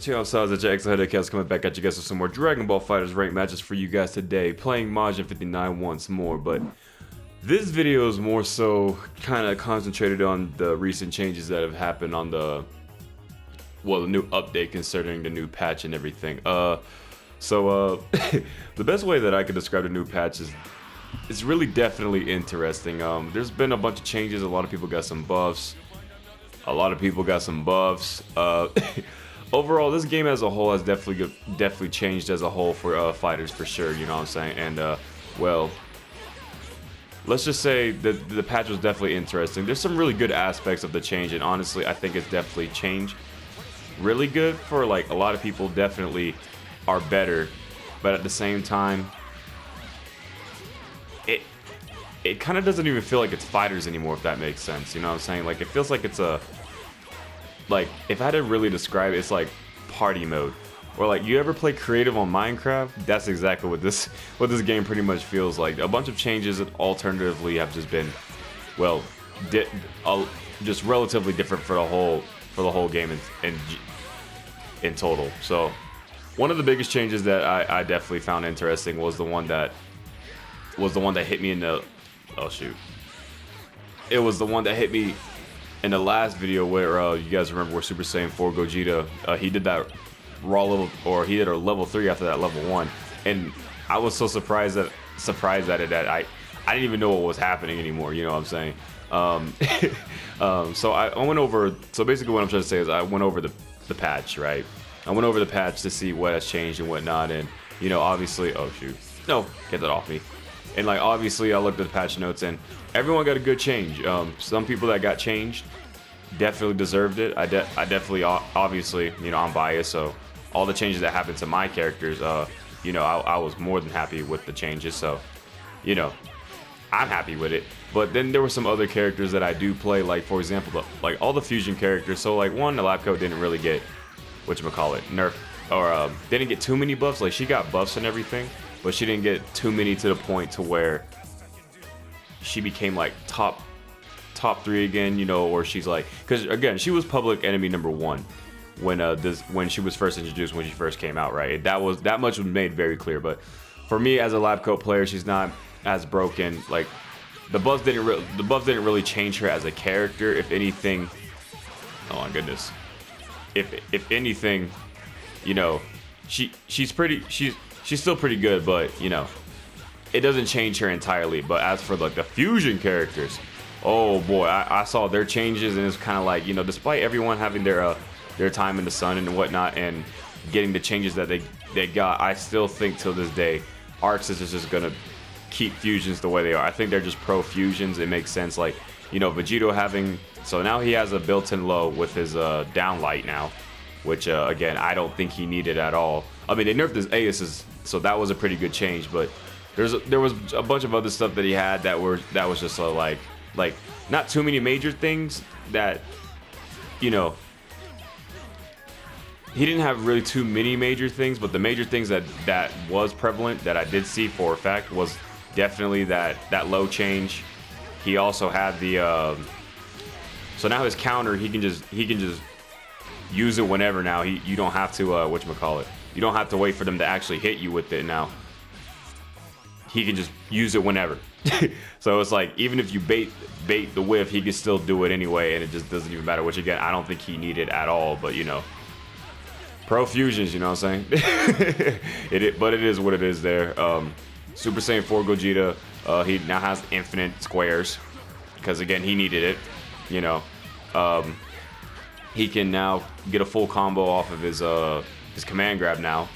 channel size at your X coming back at you guys with some more Dragon Ball FighterZ ranked matches for you guys today, playing Majin 59 once more. But this video is more so kind of concentrated on the recent changes that have happened on the new update concerning the new patch and everything. The best way that I could describe the new patch is it's really definitely interesting. There's been a bunch of changes. A lot of people got some buffs. Overall, this game as a whole has definitely changed as a whole for fighters for sure. You know what I'm saying? And well, let's just say that the patch was definitely interesting. There's some really good aspects of the change, and honestly, I think it's definitely changed really good for like a lot of people. Definitely are better, but at the same time, it kind of doesn't even feel like it's fighters anymore, if that makes sense. You know what I'm saying? Like, it feels like it's like, if I had to really describe it, it's like party mode. Or like, you ever play creative on Minecraft? That's exactly what this game pretty much feels like. A bunch of changes that alternatively have just been, well, just relatively different for the whole game in total. So one of the biggest changes that I definitely found interesting was the one that hit me in the it was the one that hit me in the last video where you guys remember where Super Saiyan 4 Gogeta, he did that raw level, or he did a level 3 after that level 1, and I was so surprised at it that I didn't even know what was happening anymore. You know what I'm saying? So I went over. So basically, what I'm trying to say is I went over the patch, right? I went over the patch to see what has changed and whatnot, and you know, obviously, oh shoot, no, get that off me. And like, obviously, I looked at the patch notes, and everyone got a good change. Some people that got changed definitely deserved it. I definitely, obviously, you know, I'm biased, so all the changes that happened to my characters, you know, I was more than happy with the changes. So, you know, I'm happy with it. But then there were some other characters that I do play, like for example, like all the fusion characters. So like the lab coat didn't really get whatchamacallit, nerf, or didn't get too many buffs. Like, she got buffs and everything, but she didn't get too many to the point to where she became like top 3 again, you know, or she's like, because again, she was public enemy #1 when she was first introduced, when she first came out, right? That much was made very clear. But for me as a lab coat player, she's not as broken. Like, the buffs didn't really change her as a character. If anything, oh my goodness, if anything, you know, she's still pretty good, but you know, it doesn't change her entirely. But as for like the fusion characters, oh boy, I saw their changes, and it's kind of like, you know, despite everyone having their time in the sun and whatnot and getting the changes that they got, I still think till this day Arxis is just gonna keep fusions the way they are. I think they're just pro fusions. It makes sense. Like, you know, Vegito having, so now he has a built-in low with his downlight now, which again, I don't think he needed at all. I mean, they nerfed his ASs, so that was a pretty good change, but there was a bunch of other stuff that he had that was just like not too many major things that, you know, he didn't have really too many major things, but the major things that was prevalent that I did see for a fact was definitely that low change. He also had the so now his counter, he can just use it whenever now. You don't have to whatchamacallit, you don't have to wait for them to actually hit you with it now. He can just use it whenever. So it's like, even if you bait the whiff, he can still do it anyway, and it just doesn't even matter, which again, I don't think he needed at all. But you know, pro fusions, you know what I'm saying? But it is what it is there. Super Saiyan 4 Gogeta, he now has infinite squares, because again, he needed it. You know, he can now get a full combo off of his command grab now.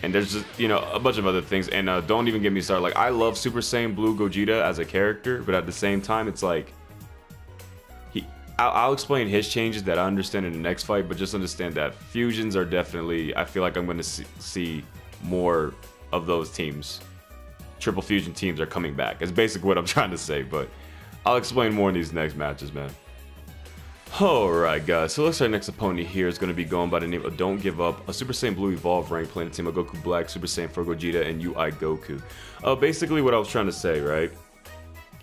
And there's just, you know, a bunch of other things. And don't even get me started. Like, I love Super Saiyan Blue Gogeta as a character, but at the same time, it's like, I'll explain his changes that I understand in the next fight, but just understand that fusions are definitely, I feel like I'm going to see more of those teams. Triple fusion teams are coming back. It's basically what I'm trying to say, but I'll explain more in these next matches, man. Alright guys, so looks like our next opponent here is going to be going by the name of Don't Give Up, a Super Saiyan Blue Evolve rank playing a team of Goku Black, Super Saiyan 4 Gogeta, and UI Goku. Basically what I was trying to say, right,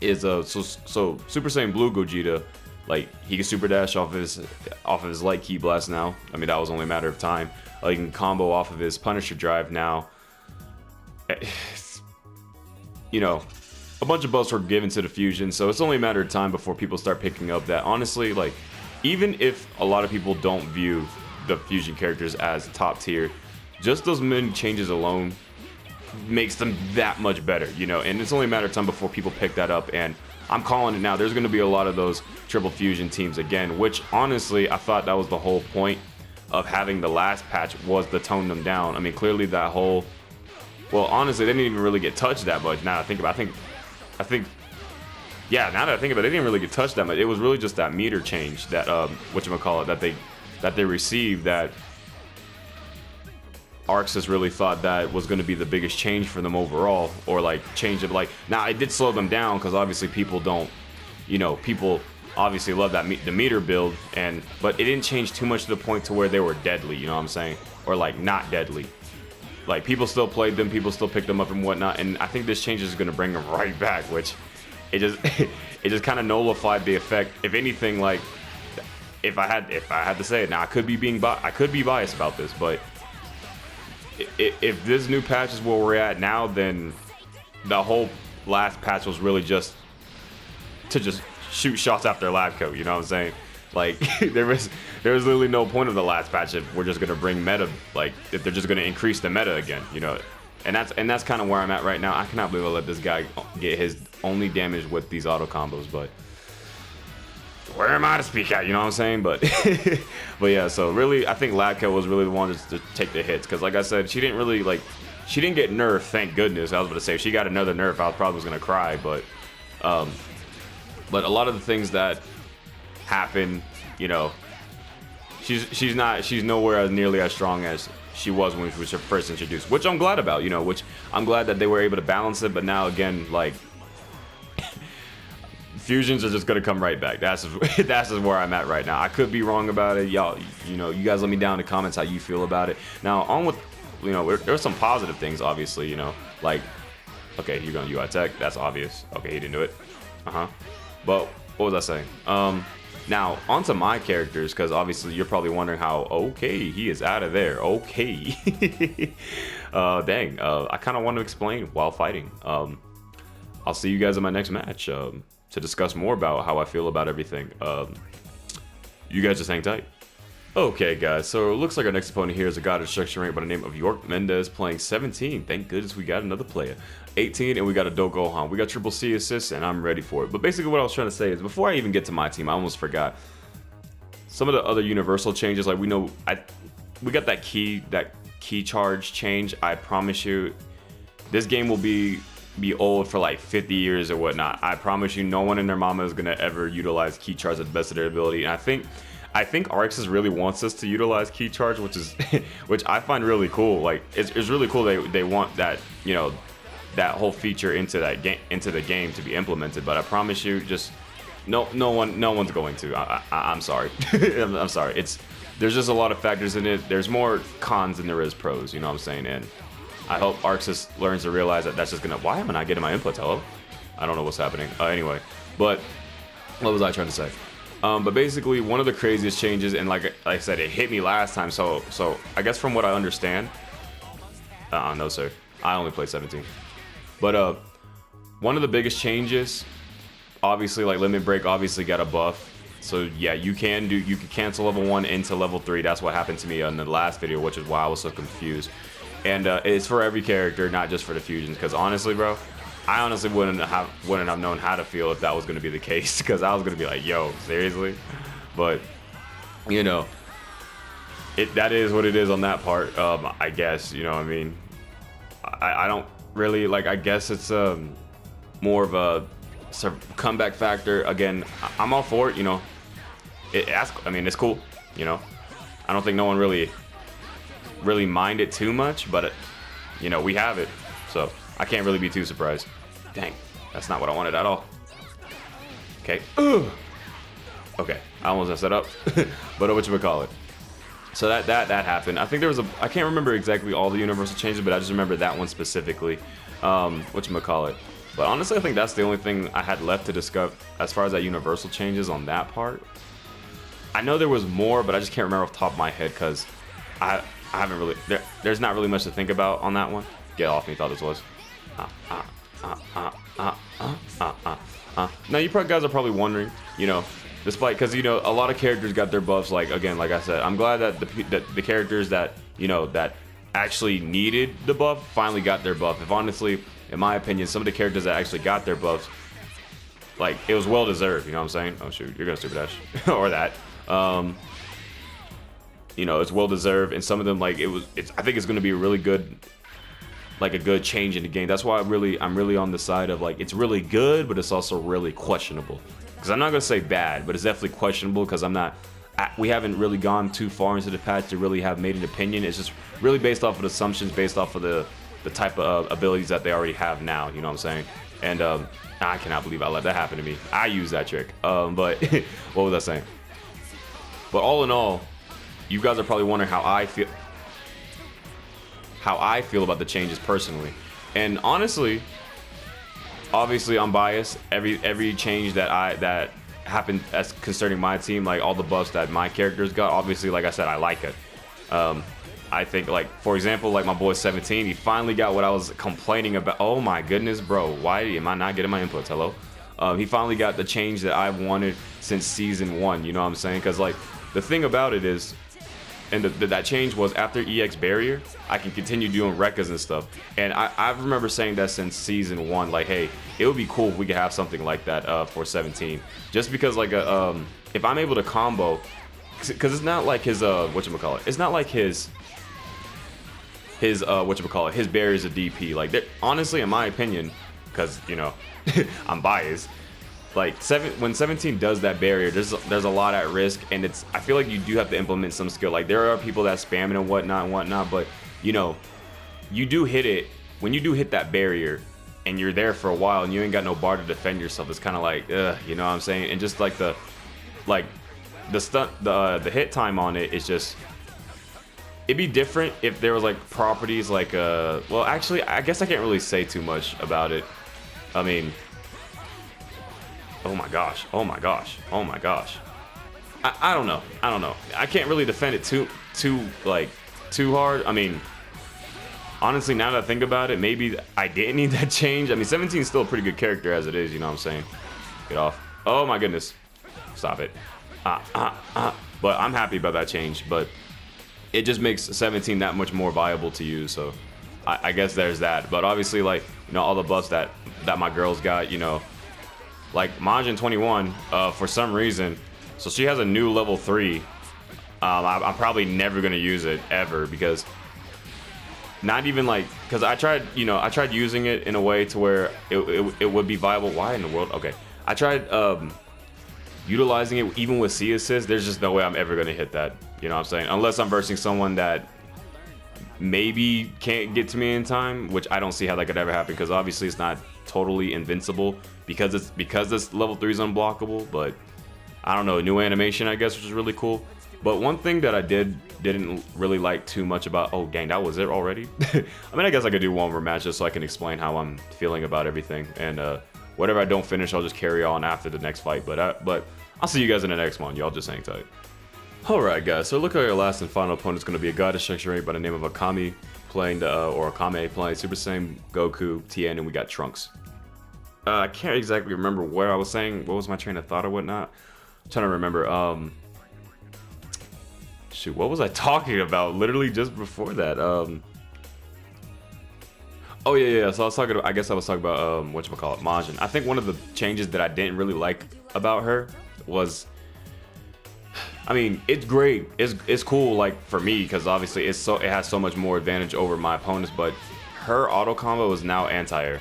is so Super Saiyan Blue Gogeta Like, he can super dash off of his light ki blast now. I mean, that was only a matter of time. He can combo off of his Punisher drive now. You know, a bunch of buffs were given to the fusion, so it's only a matter of time before people start picking up that, honestly, like, even if a lot of people don't view the fusion characters as top tier, just those many changes alone makes them that much better, you know. And it's only a matter of time before people pick that up, and I'm calling it now. There's going to be a lot of those triple fusion teams again, which honestly I thought that was the whole point of having the last patch, was to tone them down. I mean, clearly that whole, well, honestly, they didn't even really get touched that much. Now I think about, I think, yeah, now that I think about it, they didn't really get touched that much. It was really just that meter change that whatchamacallit, that they received, that ArcSys really thought that was going to be the biggest change for them overall, or like change of, like, now it did slow them down because obviously people don't, you know, people obviously love that the meter build, but it didn't change too much to the point to where they were deadly, you know what I'm saying, or like not deadly. Like, people still played them, people still picked them up and whatnot, and I think this change is going to bring them right back, which it just kind of nullified the effect. If anything, like, if I had to say it now, I could be biased about this, but if this new patch is where we're at now, then the whole last patch was really just to just shoot shots after lab coat, you know what I'm saying? Like, there was literally no point of the last patch if we're just gonna bring meta, like, if they're just gonna increase the meta again, you know. And that's kind of where I'm at right now. I cannot believe I let this guy get his only damage with these auto combos, but where am I to speak at, you know what I'm saying? But but yeah, so really I think Labco was really the one to take the hits, because like I said, she didn't get nerfed, thank goodness. I was about to say, if she got another nerf, I probably was gonna cry, but a lot of the things that happen, you know, she's nowhere as nearly as strong as she was when she was first introduced, which I'm glad about, you know, which I'm glad that they were able to balance it. But now again, like, fusions are just gonna come right back. That's just where I'm at right now. I could be wrong about it, y'all. You know, you guys let me down in the comments how you feel about it. Now on with, you know, there's some positive things, obviously, you know, like, okay, you're going UI tech, that's obvious. Okay, he didn't do it. But what was I saying? Now onto my characters, because obviously you're probably wondering how, okay, he is out of there. Okay. Dang. I kind of want to explain while fighting. I'll see you guys in my next match to discuss more about how I feel about everything. You guys just hang tight. Okay, guys, so it looks like our next opponent here is a god of destruction rank by the name of York Mendez, playing 17. Thank goodness we got another player. 18, and we got a Do Gohan. We got triple C assists, and I'm ready for it. But basically what I was trying to say is, before I even get to my team, I almost forgot. Some of the other universal changes, like, we got that key charge change. I promise you, this game will be old for like 50 years or whatnot. I promise you, no one and their mama is gonna ever utilize key charge at the best of their ability. And I think ArcSys really wants us to utilize key charge, which I find really cool. Like, it's really cool they want that, you know, that whole feature into the game to be implemented. But I promise you, just no one's going to. I'm sorry. I'm sorry. There's just a lot of factors in it. There's more cons than there is pros, you know what I'm saying? And I hope ArcSys learns to realize that that's just gonna. Why am I not getting my inputs? Hello? I don't know what's happening. Anyway, but what was I trying to say? But basically, one of the craziest changes, and like I said, it hit me last time. So I guess from what I understand, no sir, I only played 17. But one of the biggest changes, obviously, like Limit Break, obviously got a buff. So yeah, you can cancel level 1 into level 3. That's what happened to me in the last video, which is why I was so confused. And it's for every character, not just for the fusions. Because honestly, bro, I honestly wouldn't have known how to feel if that was going to be the case. Because I was going to be like, yo, seriously? But you know, that is what it is on that part. I guess, you know what I mean. I don't really like. I guess it's more of a comeback factor. Again, I'm all for it. You know, I mean, it's cool. You know, I don't think no one really mind it too much, but you know, we have it, so I can't really be too surprised. Dang, that's not what I wanted at all. Okay. Okay, I almost messed that up. But whatchamacallit. So that happened. I think there was I can't remember exactly all the universal changes, but I just remember that one specifically. Whatchamacallit. But honestly, I think that's the only thing I had left to discuss as far as that universal changes on that part. I know there was more, but I just can't remember off the top of my head because I haven't really, there's not really much to think about on that one. Get off me, thought this was. Now you guys are probably wondering, you know, despite, because, you know, a lot of characters got their buffs, like, again, like I said, I'm glad that the characters that, you know, that actually needed the buff finally got their buff. If honestly, in my opinion, some of the characters that actually got their buffs, like, it was well deserved, you know what I'm saying? Oh shoot, you're gonna stupid dash. Or that. You know, it's well deserved, and some of them, like, I think it's gonna be a really good, like, a good change in the game. That's why I'm really on the side of, like, it's really good, but it's also really questionable. Because I'm not gonna say bad, but it's definitely questionable, because we haven't really gone too far into the patch to really have made an opinion. It's just really based off of assumptions, based off of the type of abilities that they already have now, you know what I'm saying? And I cannot believe I let that happen to me. I use that trick. But what was I saying? But all in all, you guys are probably wondering how I feel about the changes personally. And honestly, obviously I'm biased. Every change that happened as concerning my team, like all the buffs that my characters got, obviously, like I said, I like it. I think, like, for example, like my boy 17, he finally got what I was complaining about. Oh my goodness, bro, why am I not getting my inputs? Hello? He finally got the change that I've wanted since season 1, you know what I'm saying? Because, like, the thing about it is, and that change was after EX barrier, I can continue doing Rekkas and stuff. And I remember saying that since season 1, like, hey, it would be cool if we could have something like that for 17. Just because, like, if I'm able to combo, because it's not like his, whatchamacallit, it's not like his barriers of DP. Like, honestly, in my opinion, because, you know, I'm biased, like, when 17 does that barrier, there's a lot at risk, and I feel like you do have to implement some skill. Like, there are people that spam it and whatnot, but, you know, you do hit it. When you do hit that barrier and you're there for a while and you ain't got no bar to defend yourself, it's kind of like, you know what I'm saying? And just like the hit time on it is just, it'd be different if there was, like, properties like, well, actually, I guess I can't really say too much about it. I mean, oh my gosh, oh my gosh, oh my gosh. I don't know. I can't really defend it too hard. I mean, honestly, now that I think about it, maybe I didn't need that change. I mean, 17 is still a pretty good character as it is, you know what I'm saying? Get off. Oh my goodness. Stop it. But I'm happy about that change, but it just makes 17 that much more viable to use, so I guess there's that. But obviously, like, you know, all the buffs that my girls got, you know, like Majin 21, for some reason, so she has a new level 3. I'm probably never gonna use it ever, because not even, like, because I tried using it in a way to where it would be viable. Why in the world? Okay, I tried utilizing it even with C assist. There's just no way I'm ever gonna hit that, you know what I'm saying? Unless I'm versing someone that maybe can't get to me in time, which I don't see how that could ever happen, because obviously it's not totally invincible because this level 3 is unblockable. But I don't know, new animation, I guess, which is really cool. But one thing that I didn't really like too much about, oh dang, that was it already. I mean, I guess I could do one more match just so I can explain how I'm feeling about everything, and whatever I don't finish, I'll just carry on after the next fight. But I'll see you guys in the next one. Y'all just hang tight. Alright guys, so look like our last and final opponent is going to be a guy section rate by the name of Akame playing Super Saiyan Goku, Tien, and we got Trunks. I can't exactly remember where I was saying, what was my train of thought or whatnot. I'm trying to remember. Shoot, what was I talking about literally just before that? Oh yeah, so I guess I was talking about whatchamacallit, Majin. I think one of the changes that I didn't really like about her was, I mean, it's great, it's cool, like, for me, because obviously it has so much more advantage over my opponents, but her auto combo is now anti-air.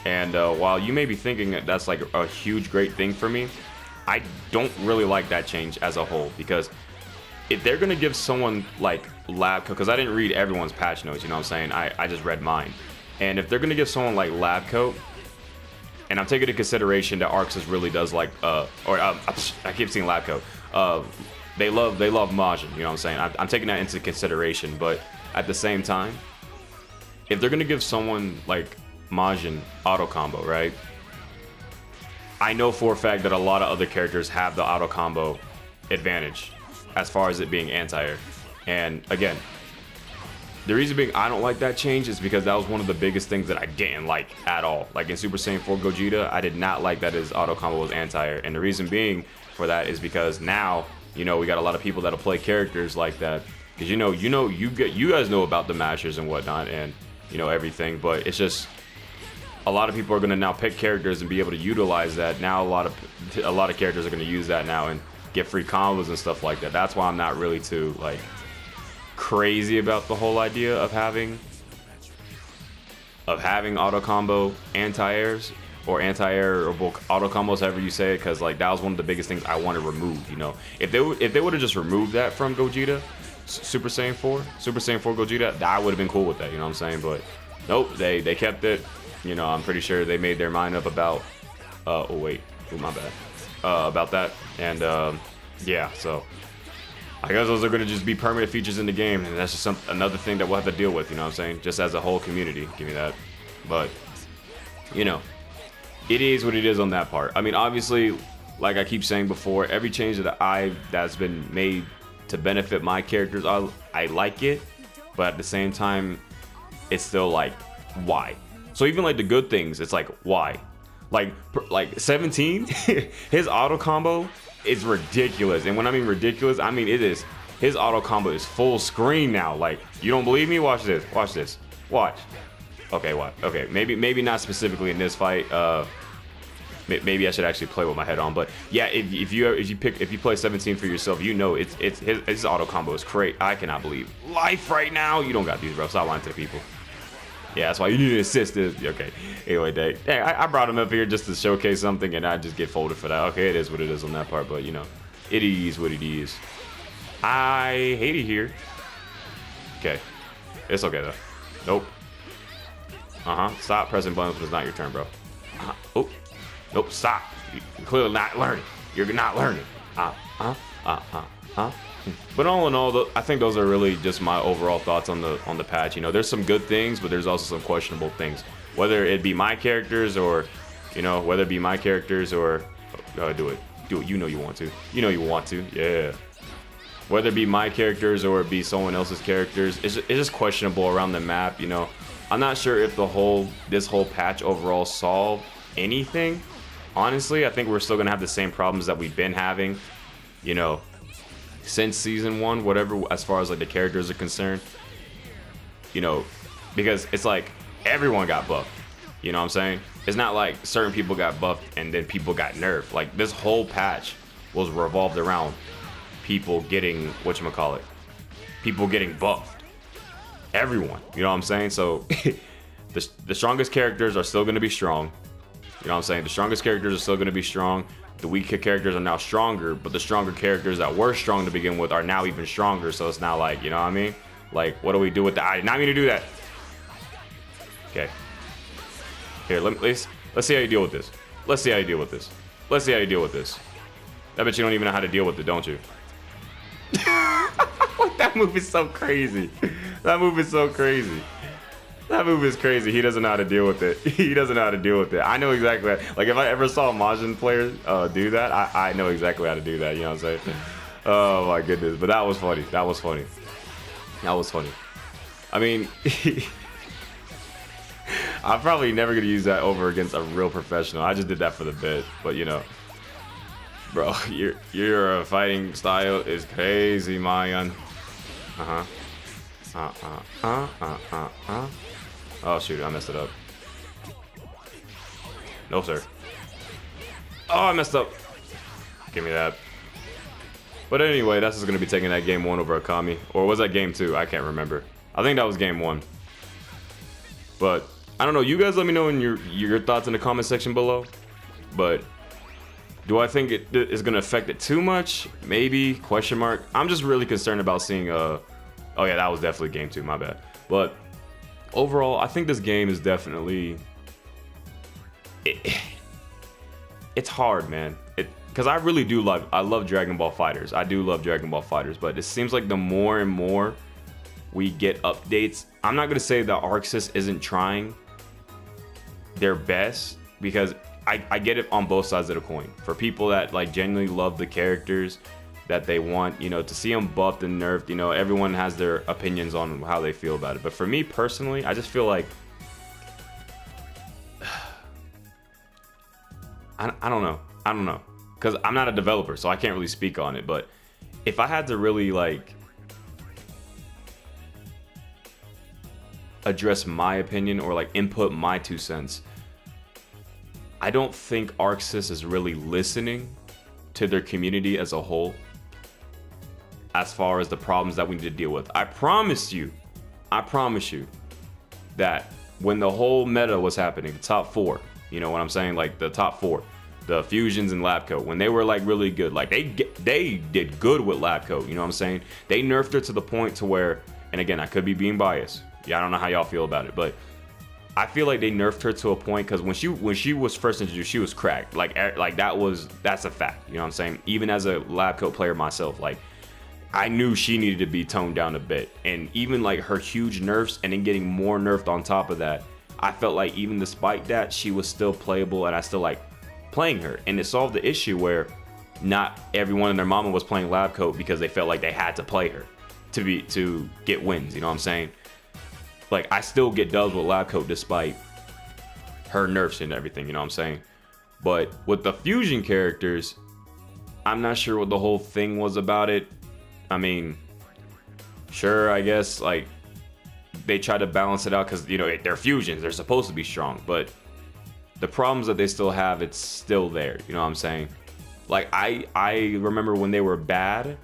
And while you may be thinking that that's like a huge great thing for me, I don't really like that change as a whole, because if they're gonna give someone like lab coat, because I didn't read everyone's patch notes, you know what I'm saying, I just read mine, and if they're gonna give someone like lab coat, and I'm taking into consideration that Arxis really does like I keep seeing lab coat, they love Majin, you know what I'm saying, I'm taking that into consideration. But at the same time, if they're gonna give someone like Majin auto combo, right? I know for a fact that a lot of other characters have the auto combo advantage as far as it being anti-air. And again, the reason being I don't like that change is because that was one of the biggest things that I didn't like at all. Like in Super Saiyan 4 Gogeta, I did not like that his auto combo was anti-air. And the reason being for that is because now, you know, we got a lot of people that'll play characters like that. Because you guys know about the mashers and whatnot and, you know, everything. But it's just a lot of people are going to now pick characters and be able to utilize that. Now a lot of characters are going to use that now and get free combos and stuff like that. That's why I'm not really too like crazy about the whole idea of having auto combo anti-airs or anti-air or auto combos, however you say it, because like that was one of the biggest things I want to remove. You know, if they would have just removed that from Gogeta, Super Saiyan 4 Gogeta, I would have been cool with that. You know what I'm saying? But nope, they kept it. You know, I'm pretty sure they made their mind up about my bad, about that. And yeah, so I guess those are going to just be permanent features in the game, and that's just another thing that we'll have to deal with, you know what I'm saying? Just as a whole community, give me that. But, you know, it is what it is on that part. I mean, obviously, like I keep saying before, every change that's been made to benefit my characters, I like it, but at the same time, it's still like, why? So even like the good things, it's like, why? Like 17, his auto combo is ridiculous. And when I mean ridiculous, I mean it is. His auto combo is full screen now. Like, you don't believe me? Watch this. Watch this. Watch. Okay, what? Okay, maybe not specifically in this fight. Maybe I should actually play with my head on. But yeah, if you play 17 for yourself, you know his auto combo is great. I cannot believe life right now. You don't got these, bro. Stop lying to the people. Yeah, that's why you need to assist this. Okay. Anyway, dang, I brought him up here just to showcase something, and I just get folded for that. Okay, it is what it is on that part, but you know, it is what it is. I hate it here. Okay. It's okay though. Nope. Stop pressing buttons when it's not your turn, bro. Oh. Nope, stop. You're clearly not learning. You're not learning. But all in all, I think those are really just my overall thoughts on the patch. You know, there's some good things, but there's also some questionable things. Whether it be my characters or, you know, do it. You know you want to. You know you want to. Yeah. Whether it be my characters or it be someone else's characters, it's just questionable around the map. You know, I'm not sure if this whole patch overall solved anything. Honestly, I think we're still gonna have the same problems that we've been having. You know, since season 1, whatever, as far as like the characters are concerned, you know, because it's like everyone got buffed, you know what I'm saying? It's not like certain people got buffed and then people got nerfed. Like this whole patch was revolved around people getting people getting buffed. Everyone, you know what I'm saying? So the strongest characters are still going to be strong, you know what I'm saying? The strongest characters are still going to be strong. The weaker characters are now stronger, but the stronger characters that were strong to begin with are now even stronger. So it's not like, you know what I mean? Like, what do we do with that? I did not mean to do that. Okay. Here, let's see how you deal with this. Let's see how you deal with this. Let's see how you deal with this. I bet you don't even know how to deal with it, don't you? That move is so crazy. That move is so crazy. That move is crazy. He doesn't know how to deal with it. He doesn't know how to deal with it. I know exactly. Like, if I ever saw a Majin player do that, I know exactly how to do that. You know what I'm saying? Oh, my goodness. But that was funny. That was funny. That was funny. I mean, I'm probably never going to use that over against a real professional. I just did that for the bit. But, you know, bro, your fighting style is crazy, man. Oh, shoot, I messed it up. No, sir. Oh, I messed up. Give me that. But anyway, that's just going to be taking that game 1 over Akami. Or was that game 2? I can't remember. I think that was game 1. But, I don't know. You guys let me know in your thoughts in the comment section below. But, do I think it is going to affect it too much? Maybe? Question mark. I'm just really concerned about seeing... Oh, yeah, that was definitely game 2. My bad. But... overall, I think this game is definitely... It's hard, man. Because I really do love... I love Dragon Ball FighterZ. I do love Dragon Ball FighterZ. But it seems like the more and more we get updates... I'm not going to say that ArcSys isn't trying. their best, because I get it on both sides of the coin. For people that like genuinely love the characters that they want, you know, to see them buffed and nerfed, you know, everyone has their opinions on how they feel about it. But for me personally, I just feel like I don't know, because I'm not a developer, so I can't really speak on it. But if I had to really like address my opinion or like input my 2 cents, I don't think ArcSys is really listening to their community as a whole as far as the problems that we need to deal with. I promise you that when the whole meta was happening, the top 4, you know what I'm saying, like the top 4, the Fusions and Lab Coat, when they were like really good, like they did good with Lab Coat, you know what I'm saying? They nerfed her to the point to where, and again, I could be being biased. Yeah, I don't know how y'all feel about it, but I feel like they nerfed her to a point, because when she was first introduced, she was cracked. Like that's a fact. You know what I'm saying? Even as a Lab Coat player myself, like I knew she needed to be toned down a bit. And even like her huge nerfs and then getting more nerfed on top of that, I felt like even despite that, she was still playable, and I still like playing her. And it solved the issue where not everyone and their mama was playing Lab Coat because they felt like they had to play her to get wins. You know what I'm saying? Like, I still get dubs with Lab Coat despite her nerfs and everything, you know what I'm saying? But with the Fusion characters, I'm not sure what the whole thing was about it. I mean, sure, I guess, like, they try to balance it out because, you know, they're Fusions. They're supposed to be strong. But the problems that they still have, it's still there, you know what I'm saying? Like, I remember when they were bad,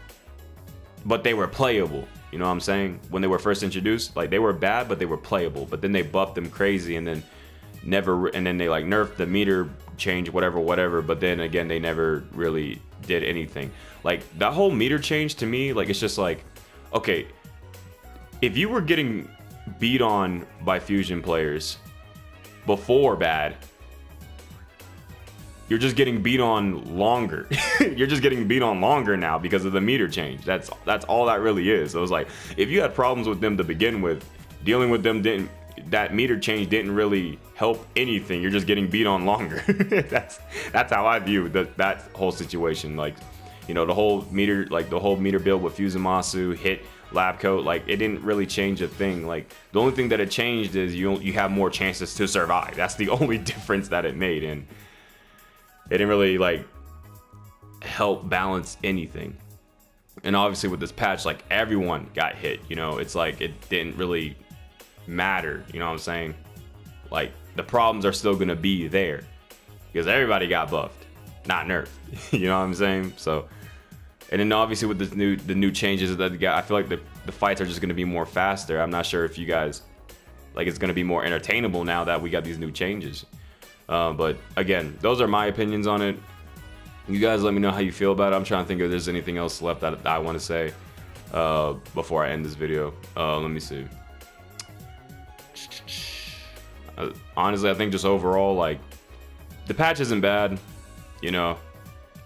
but they were playable. You know what I'm saying? When they were first introduced, like they were bad, but they were playable. But then they buffed them crazy, and then they like nerfed the meter change, whatever. But then again, they never really did anything. Like that whole meter change to me, like it's just like, okay, if you were getting beat on by Fusion players before bad, you're just getting beat on longer. You're just getting beat on longer now because of the meter change. That's all that really is. So it's like, if you had problems with them to begin with, dealing with them that meter change didn't really help anything. You're just getting beat on longer. That's how I view that whole situation. Like, you know, the whole meter build with Fusamasu hit Lab Coat, like it didn't really change a thing. Like the only thing that it changed is you have more chances to survive. That's the only difference that it made, and it didn't really like help balance anything. And obviously with this patch, like everyone got hit, you know, it's like it didn't really matter, you know what I'm saying? Like the problems are still gonna be there because everybody got buffed, not nerfed. You know what I'm saying? So, and then obviously with the new changes that they got, I feel like the fights are just gonna be more faster. I'm not sure if you guys like it's gonna be more entertainable now that we got these new changes. But again, those are my opinions on it. You guys let me know how you feel about it. I'm trying to think if there's anything else left that I want to say before I end this video. Let me see. Honestly, I think just overall, like, the patch isn't bad. You know,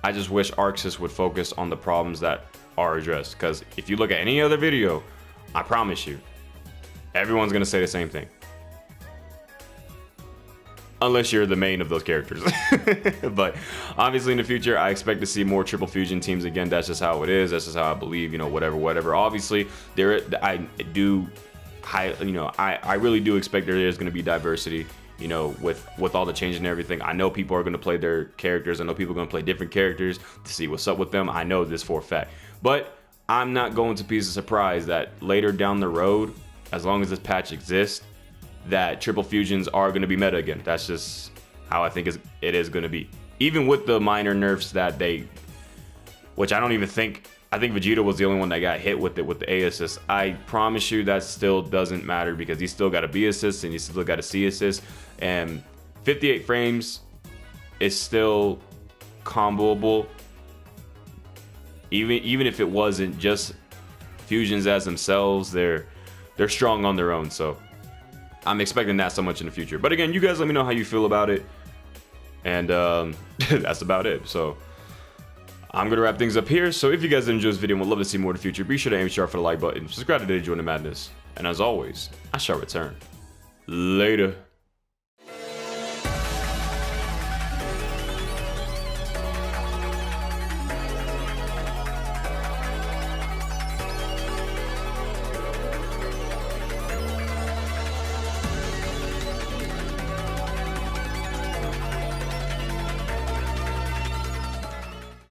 I just wish ArcSys would focus on the problems that are addressed. Because if you look at any other video, I promise you, everyone's going to say the same thing. Unless you're the main of those characters. But obviously in the future, I expect to see more triple fusion teams again. That's just how it is. That's just how I believe, you know, whatever. Obviously, I really do expect there is going to be diversity, you know, with all the changes and everything. I know people are going to play their characters. I know people are going to play different characters to see what's up with them. I know this for a fact. But I'm not going to be surprised that later down the road, as long as this patch exists, that triple fusions are going to be meta again. That's just how I think it is going to be. Even with the minor nerfs that which I don't even think, I think Vegeta was the only one that got hit with it with the A assist. I promise you that still doesn't matter because he still got a B assist and he still got a C assist. And 58 frames is still comboable. Even if it wasn't just fusions as themselves, they're strong on their own. So I'm expecting that so much in the future. But again, you guys let me know how you feel about it. And that's about it. So I'm going to wrap things up here. So if you guys enjoyed this video and would love to see more in the future, be sure to aim sharp for the like button. Subscribe today to join the madness. And as always, I shall return. Later.